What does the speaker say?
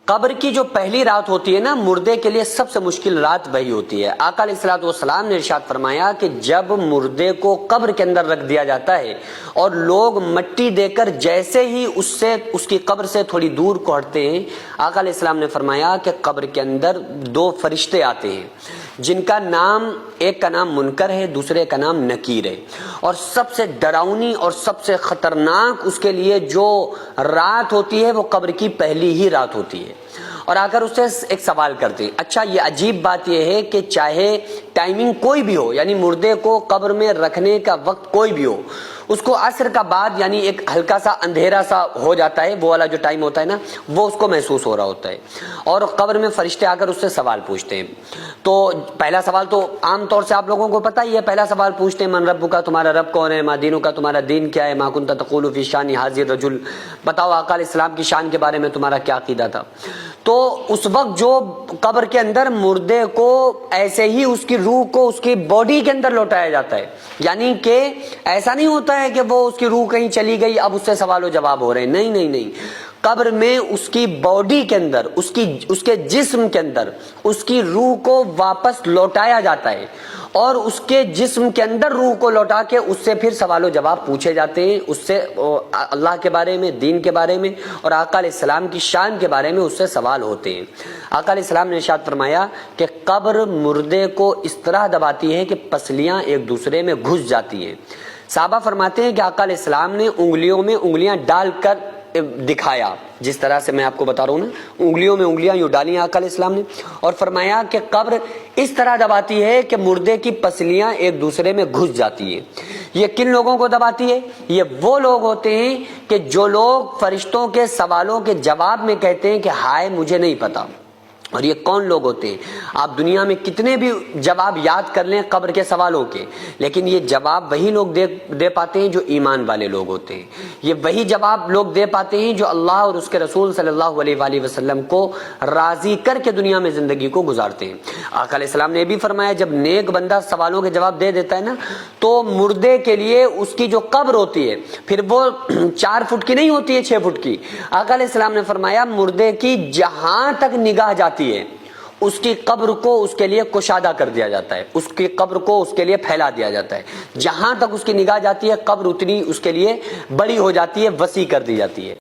قبر کی جو پہلی رات ہوتی ہے نا، مردے کے لیے سب سے مشکل رات وہی ہوتی ہے۔ آقا علیہ الصلوۃ والسلام نے ارشاد فرمایا کہ جب مردے کو قبر کے اندر رکھ دیا جاتا ہے اور لوگ مٹی دے کر جیسے ہی اس کی قبر سے تھوڑی دور کو ہٹتے ہیں، آقا علیہ السلام نے فرمایا کہ قبر کے اندر دو فرشتے آتے ہیں جن کا نام، ایک کا نام منکر ہے، دوسرے کا نام نکیر ہے، اور سب سے ڈراؤنی اور سب سے خطرناک اس کے لیے جو رات ہوتی ہے وہ قبر کی پہلی ہی رات ہوتی ہے۔ اور آ کر اس سے ایک سوال کرتے ہیں، اچھا یہ عجیب بات یہ ہے کہ چاہے ٹائمنگ کوئی بھی ہو، یعنی مردے کو قبر میں رکھنے کا وقت کوئی بھی ہو، اس کو عصر کا بعد یعنی ایک ہلکا سا اندھیرا سا ہو جاتا ہے، وہ والا جو ٹائم ہوتا ہے نا، وہ اس کو محسوس ہو رہا ہوتا ہے، اور قبر میں فرشتے آ کر اس سے سوال پوچھتے ہیں۔ تو پہلا سوال تو عام طور سے آپ لوگوں کو پتہ ہی ہے، پہلا سوال پوچھتے ہیں من رب کا، تمہارا رب کون ہے، ما دینو کا، تمہارا دین کیا ہے، ما کنت تقول فی شان حاضر رجل، بتاؤ آقا علیہ السلام کی شان کے بارے میں تمہارا کیا عقیدہ تھا۔ تو اس وقت جو قبر کے اندر مردے کو ایسے ہی اس کی روح کو اس کی باڈی کے اندر لوٹایا جاتا ہے، یعنی کہ ایسا نہیں ہوتا ہے کہ وہ اس کی روح کہیں چلی گئی اب اس سے سوال و جواب ہو رہے ہیں، نہیں نہیں نہیں، قبر میں اس کی باڈی کے اندر، اس کے جسم کے اندر اس کی روح کو واپس لوٹایا جاتا ہے، اور اس کے جسم کے اندر روح کو لوٹا کے اس سے پھر سوال و جواب پوچھے جاتے ہیں، اس سے اللہ کے بارے میں، دین کے بارے میں اور آقا علیہ السلام کی شان کے بارے میں اس سے سوال ہوتے ہیں۔ آقا علیہ السلام نے ارشاد فرمایا کہ قبر مردے کو اس طرح دباتی ہے کہ پسلیاں ایک دوسرے میں گھس جاتی ہیں۔ صحابہ فرماتے ہیں کہ آقا علیہ السلام نے انگلیوں میں انگلیاں ڈال کر دکھایا، جس طرح سے میں آپ کو بتا رہا ہوں نا، انگلیوں میں انگلیاں یوں ڈالی آقا علیہ السلام نے، اور فرمایا کہ قبر اس طرح دباتی ہے کہ مردے کی پسلیاں ایک دوسرے میں گھس جاتی ہیں۔ یہ کن لوگوں کو دباتی ہے؟ یہ وہ لوگ ہوتے ہیں کہ جو لوگ فرشتوں کے سوالوں کے جواب میں کہتے ہیں کہ ہائے مجھے نہیں پتا۔ اور یہ کون لوگ ہوتے ہیں؟ آپ دنیا میں کتنے بھی جواب یاد کر لیں قبر کے سوالوں کے، لیکن یہ جواب وہی لوگ دے پاتے ہیں جو ایمان والے لوگ ہوتے ہیں، یہ وہی جواب لوگ دے پاتے ہیں جو اللہ اور اس کے رسول صلی اللہ علیہ وآلہ وسلم کو راضی کر کے دنیا میں زندگی کو گزارتے ہیں۔ آقا علیہ السلام نے بھی فرمایا جب نیک بندہ سوالوں کے جواب دے دیتا ہے نا، تو مردے کے لیے اس کی جو قبر ہوتی ہے پھر وہ 4 فٹ کی نہیں ہوتی ہے، 6 فٹ کی۔ آقا علیہ السلام نے فرمایا مردے کی جہاں تک نگاہ جاتی ہے اس کی قبر کو اس کے لیے کشادہ کر دیا جاتا ہے، اس کی قبر کو اس کے لیے پھیلا دیا جاتا ہے، جہاں تک اس کی نگاہ جاتی ہے قبر اتنی اس کے لیے بڑی ہو جاتی ہے، وسیع کر دی جاتی ہے۔